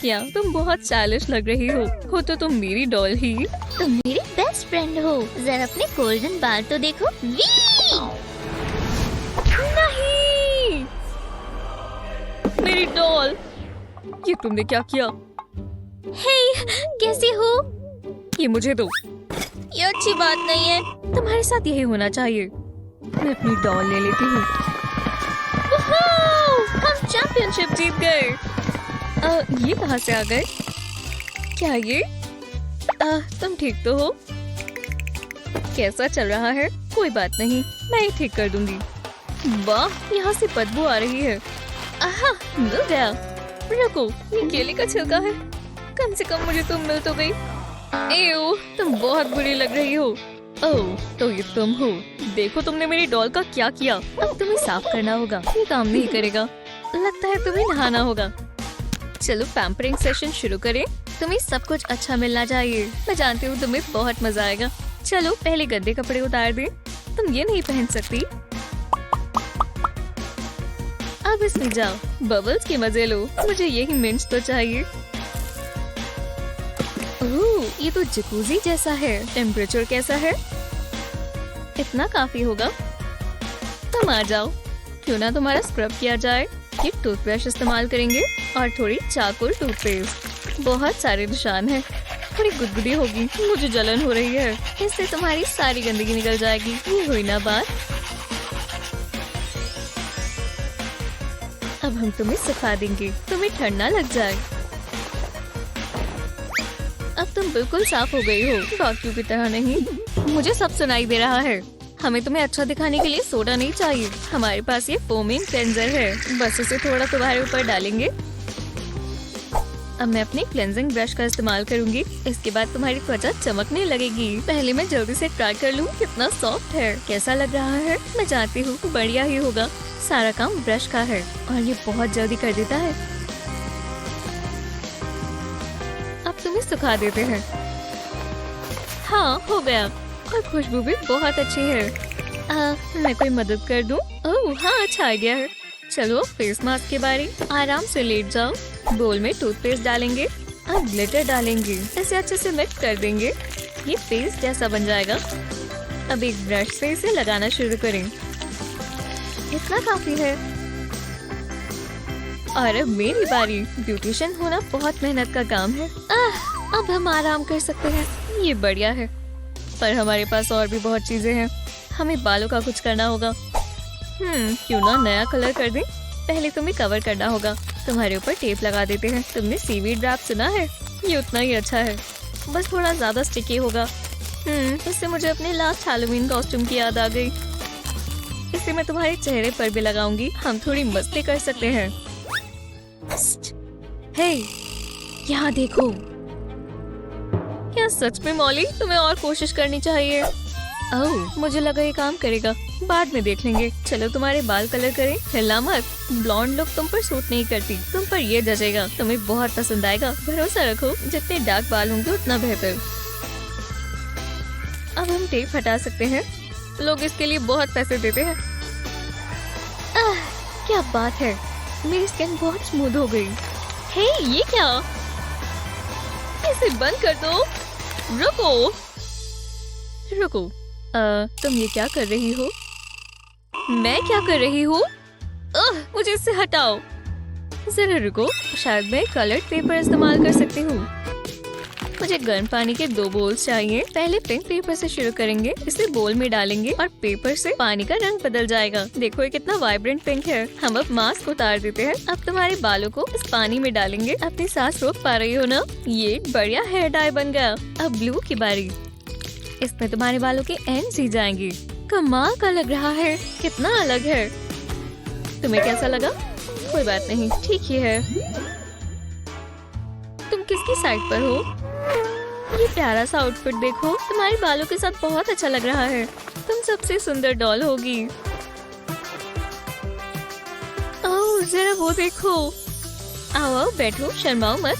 किया। तुम बहुत स्टाइलिश लग रही हो तो तुम मेरी डॉल ही। तुम मेरी बेस्ट फ्रेंड हो। जरा अपने गोल्डन बाल तो देखो। वी! नहीं, मेरी डॉल, ये तुमने क्या किया? हे, कैसे हो? ये मुझे दो। ये अच्छी बात नहीं है। तुम्हारे साथ यही होना चाहिए। मैं अपनी डॉल ले लेती हूँ। हम चैंपियनशिप जीत गए। ये कहाँ से आ गए? क्या ये? तुम ठीक तो हो? कैसा चल रहा है? कोई बात नहीं, मैं ये ठीक कर दूंगी। वाह, यहाँ से बदबू आ रही है। आहा, मिल गया। रुको, ये केले का छिलका है। कम से कम मुझे तुम मिल तो गई। एओ, तुम बहुत बुरी लग रही हो। ओह, तो ये तुम हो। देखो तुमने मेरी डॉल का क्या किया। अब तुम्हें साफ करना होगा। ये काम नहीं करेगा। लगता है तुम्हें नहाना होगा। चलो पैम्परिंग सेशन शुरू करें। तुम्हें सब कुछ अच्छा मिलना चाहिए। मैं जानती हूँ तुम्हें बहुत मजा आएगा। चलो पहले गंदे कपड़े उतार दे। तुम ये नहीं पहन सकती। अब इसमें जाओ, बबल्स के मजे लो। मुझे यही मिंच तो चाहिए। ओह, ये तो जकूजी जैसा है। टेम्परेचर कैसा है? इतना काफी होगा। तुम आ जाओ। क्यों ना तुम्हारा स्क्रब किया जाए। ये टूथब्रश इस्तेमाल करेंगे और थोड़ी चारकोल टूथपेस्ट। बहुत सारे निशान हैं। थोड़ी गुदगुदी होगी। मुझे जलन हो रही है। इससे तुम्हारी सारी गंदगी निकल जाएगी। ये हुई ना बात। अब हम तुम्हें सुखा देंगे। तुम्हें ठंड ना लग जाए। अब तुम बिल्कुल साफ हो गई हो। बाकियों की तरह नहीं। मुझे सब सुनाई दे रहा है। हमें तुम्हें अच्छा दिखाने के लिए सोडा नहीं चाहिए। हमारे पास ये फोमिंग क्लेंजर है। बस इसे थोड़ा तुम्हारे ऊपर डालेंगे। अब मैं अपनी क्लेंजिंग ब्रश का इस्तेमाल करूंगी। इसके बाद तुम्हारी त्वचा चमकने लगेगी। पहले मैं जल्दी से ट्राई कर लूं कितना सॉफ्ट है। कैसा लग रहा है? मैं जानती हूँ बढ़िया ही होगा। सारा काम ब्रश का है और ये बहुत जल्दी कर देता है। अब तुम्हें सुखा देते हैं। हाँ, हो गया। और खुशबू भी बहुत अच्छी है। मैं कोई मदद कर दूं? ओह हाँ, अच्छा आइडिया है। चलो फेस मास्क के बारे। आराम से लेट जाओ। बोल में टूथपेस्ट डालेंगे। अब ग्लिटर डालेंगे। इसे अच्छे से मिक्स कर देंगे। ये पेस्ट जैसा बन जाएगा। अब एक ब्रश से इसे लगाना शुरू करें। इतना काफी है। और अब मेरी बारी। ब्यूटिशियन होना बहुत मेहनत का काम है। अब हम आराम कर सकते हैं। ये बढ़िया है। पर हमारे पास और भी बहुत चीजें हैं। हमें बालों का कुछ करना होगा। क्यों ना नया कलर कर दें। पहले तुम्हें कवर करना होगा। तुम्हारे ऊपर टेप लगा देते हैं। तुमने सीवीड रैप सुना है? ये उतना ही अच्छा है, बस थोड़ा ज्यादा स्टिकी होगा। इससे मुझे अपने लास्ट हैलोवीन कॉस्ट्यूम की याद आ गई। इसे मैं तुम्हारे चेहरे पर भी लगाऊंगी। हम थोड़ी मस्ती कर सकते हैं। हे, यहाँ देखो। क्या सच में मॉली तुम्हें और कोशिश करनी चाहिए? ओह, मुझे लगा ये काम करेगा। बाद में देख लेंगे। चलो तुम्हारे बाल कलर करें। हिलना मत। ब्लॉन्ड लुक तुम पर सूट नहीं करती। तुम पर ये जचेगा। तुम्हें बहुत पसंद आएगा। भरोसा रखो। जितने डार्क बाल होंगे उतना बेहतर। अब हम टेप हटा सकते हैं। लोग इसके लिए बहुत पैसे देते हैं। क्या बात है। मेरी स्किन बहुत स्मूथ हो गई। हे, ये क्या? इसे बंद कर दो। रुको रुको। तुम ये क्या कर रही हो? मैं क्या कर रही हूँ? मुझे इससे हटाओ। जरा रुको। शायद मैं कलर्ड पेपर इस्तेमाल कर सकती हूँ। मुझे गर्म पानी के 2 बोल्स चाहिए। पहले पिंक पेपर से शुरू करेंगे। इसे बोल में डालेंगे और पेपर से पानी का रंग बदल जाएगा। देखो ये कितना वाइब्रेंट पिंक है। हम अब मास्क उतार देते हैं। अब तुम्हारे बालों को इस पानी में डालेंगे। अपनी सांस रोक पा रही हो ना? ये एक बढ़िया हेयर डाई बन गया। अब ब्लू की बारी। इसमें तुम्हारे बालों के एंड सी जाएंगे। कमाल का लग रहा है। कितना अलग है। तुम्हें कैसा लगा? कोई बात नहीं, ठीक ही है। तुम किसकी साइड पर हो? ये प्यारा सा आउटफिट देखो। तुम्हारे बालों के साथ बहुत अच्छा लग रहा है। तुम सबसे सुंदर डॉल होगी। ओह, जरा वो देखो। आओ आओ बैठो, शर्माओ मत।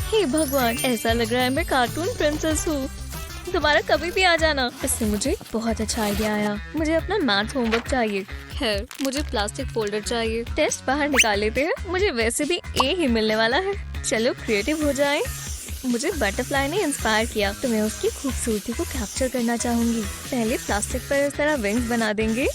हे भगवान, ऐसा लग रहा है मैं कार्टून प्रिंसेस हूँ। दोबारा कभी भी आ जाना। इससे मुझे बहुत अच्छा आइडिया आया। मुझे अपना मैथ होमवर्क चाहिए। खैर, मुझे प्लास्टिक फोल्डर चाहिए। टेस्ट बाहर निकाल लेते हैं। मुझे वैसे भी ए ही मिलने वाला है। चलो क्रिएटिव हो जाए। मुझे बटरफ्लाई ने इंस्पायर किया तो मैं उसकी खूबसूरती को कैप्चर करना चाहूंगी। पहले प्लास्टिक पर इस तरह विंग्स बना देंगे।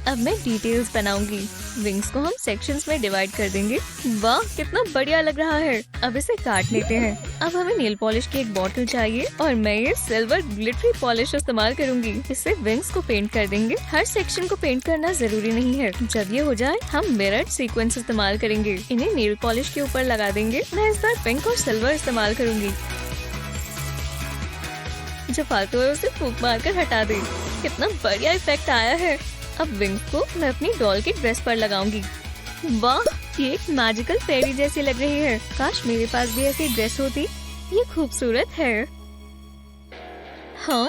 अब मैं डिटेल्स बनाऊंगी। विंग्स को हम सेक्शंस में डिवाइड कर देंगे। वाह, कितना बढ़िया लग रहा है। अब इसे काट लेते हैं। अब हमें नेल पॉलिश की एक बॉटल चाहिए और मैं ये सिल्वर ग्लिटरी पॉलिश इस्तेमाल करूंगी। इससे विंग्स को पेंट कर देंगे। हर सेक्शन को पेंट करना जरूरी नहीं है। जब ये हो जाए हम मिरर्ड सीक्वेंस इस्तेमाल करेंगे। इन्हें नेल पॉलिश के ऊपर लगा देंगे। मैं इस बार पिंक और सिल्वर इस्तेमाल करूंगी। जो फालतू है उसे फूंक मारकर हटा दे। कितना बढ़िया इफेक्ट आया है। अब विंग्स को मैं अपनी डॉल की ड्रेस पर लगाऊंगी। वाह, ये एक मैजिकल फेरी जैसी लग रही है। काश मेरे पास भी ऐसी ड्रेस होती। ये खूबसूरत है। हाँ,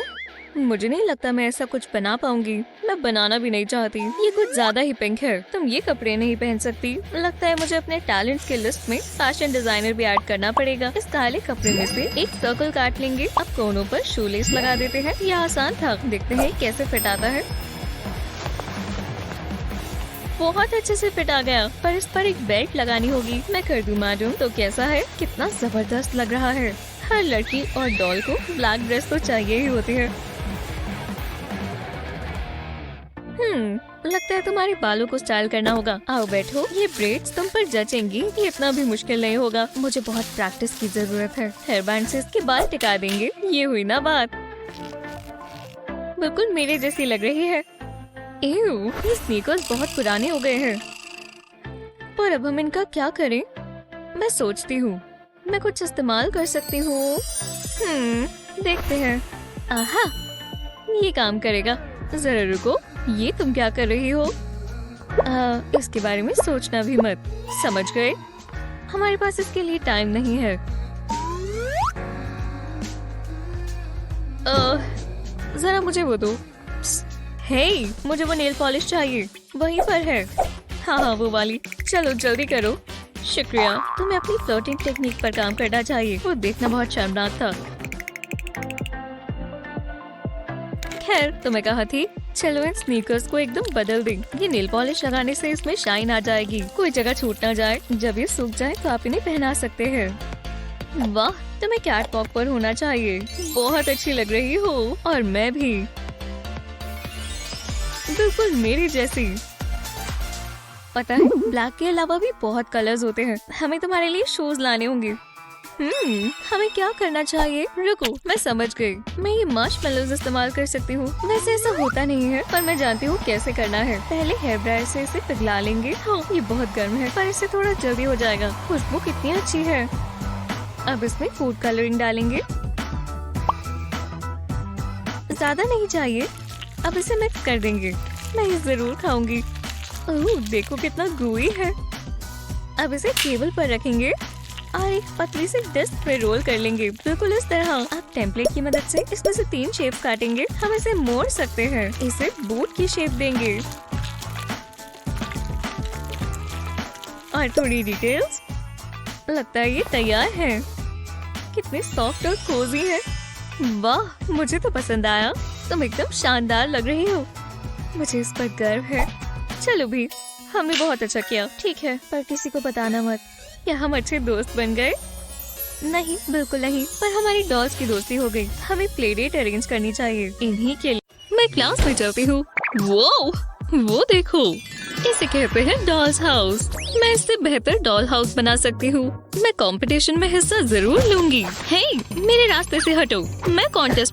मुझे नहीं लगता मैं ऐसा कुछ बना पाऊंगी। मैं बनाना भी नहीं चाहती। ये कुछ ज्यादा ही पिंक है। तुम ये कपड़े नहीं पहन सकती। लगता है मुझे अपने टैलेंट्स की लिस्ट में फैशन डिजाइनर भी ऐड करना पड़ेगा। इस काले कपड़े में से एक सर्कल काट लेंगे। अब कोनों पर शूलेस लगा देते हैं। यह आसान था। देखते हैं कैसे फिट आता है। बहुत अच्छे से फिट आ गया, पर इस पर एक बेल्ट लगानी होगी। मैं कर दूं मैडम। तो कैसा है? कितना जबरदस्त लग रहा है। हर लड़की और डॉल को ब्लैक ड्रेस तो चाहिए ही होती है। लगता है तुम्हारे बालों को स्टाइल करना होगा। आओ बैठो। ये ब्रेड्स तुम पर जचेंगी। ये इतना भी मुश्किल नहीं होगा। मुझे बहुत प्रैक्टिस की जरूरत है। हेयर बैंड से इसके बाल टिका देंगे। ये हुई ना बात। बिल्कुल मेरे जैसी लग रही है। एव, ये स्नीकर्स बहुत पुराने हो गए हैं। पर अब हम इनका क्या करें? मैं सोचती हूँ मैं कुछ इस्तेमाल कर सकती हूँ। देखते हैं। आहा, ये काम करेगा। जरा रुको, ये तुम क्या कर रही हो? इसके बारे में सोचना भी मत। समझ गए? हमारे पास इसके लिए टाइम नहीं है। जरा मुझे वो दो। हे, मुझे वो नेल पॉलिश चाहिए। वहीं पर है। हाँ, वो वाली। चलो जल्दी करो। शुक्रिया। तुम्हें अपनी फ्लोटिंग टेक्निक पर काम करना चाहिए। वो देखना बहुत शर्मनाक था। खैर, तुम्हें कहा थी। चलो इन स्नीकर्स को एकदम बदल दें। ये नेल पॉलिश लगाने से इसमें शाइन आ जाएगी। कोई जगह छूट ना जाए। जब ये सूख जाए तो आप इन्हें पहना सकते हैं। वाह, तुम्हें कैट वॉक पर होना चाहिए। बहुत अच्छी लग रही हो। और मैं भी बिल्कुल मेरी जैसी। पता है, ब्लैक के अलावा भी बहुत कलर्स होते हैं। हमें तुम्हारे लिए शूज लाने होंगे। हमें क्या करना चाहिए? रुको, मैं समझ गई। मैं ये मार्शमेलोज इस्तेमाल कर सकती हूँ। वैसे ऐसा होता नहीं है, पर मैं जानती हूँ कैसे करना है। पहले हेयर ड्रायर से इसे पिघला लेंगे। हाँ, ये बहुत गर्म है, पर इससे थोड़ा जल्दी हो जाएगा। खुशबू कितनी अच्छी है। अब इसमें फूड कलरिंग डालेंगे। ज्यादा नहीं चाहिए। अब इसे मिक्स कर देंगे। मैं ये जरूर खाऊंगी। ओह, देखो कितना ग्लूई है। अब इसे टेबल पर रखेंगे और एक पतली सी डिस्क पे रोल कर लेंगे। बिल्कुल इस तरह। अब टेम्पलेट की मदद से इसमें से 3 शेप काटेंगे। हम इसे मोड़ सकते हैं। इसे बूट की शेप देंगे और थोड़ी डिटेल्स। लगता है ये तैयार है। कितने सॉफ्ट और कोजी है। वाह, मुझे तो पसंद आया। तुम एकदम शानदार लग रही हो। मुझे इस पर गर्व है। चलो भी, हमने बहुत अच्छा किया। ठीक है, पर किसी को बताना मत। क्या हम अच्छे दोस्त बन गए? नहीं, बिल्कुल नहीं। पर हमारी डॉल्स की दोस्ती हो गई। हमें प्ले डेट अरेंज करनी चाहिए। इन्हीं के लिए मैं क्लास में चलती हूँ। वो देखो, इसे कहते हैं डॉल्स हाउस। मैं इससे बेहतर डॉल हाउस बना सकती हूँ। मैं कंपटीशन में हिस्सा जरूर लूंगी। हे, मेरे रास्ते से हटो। मैं कॉन्टेस्ट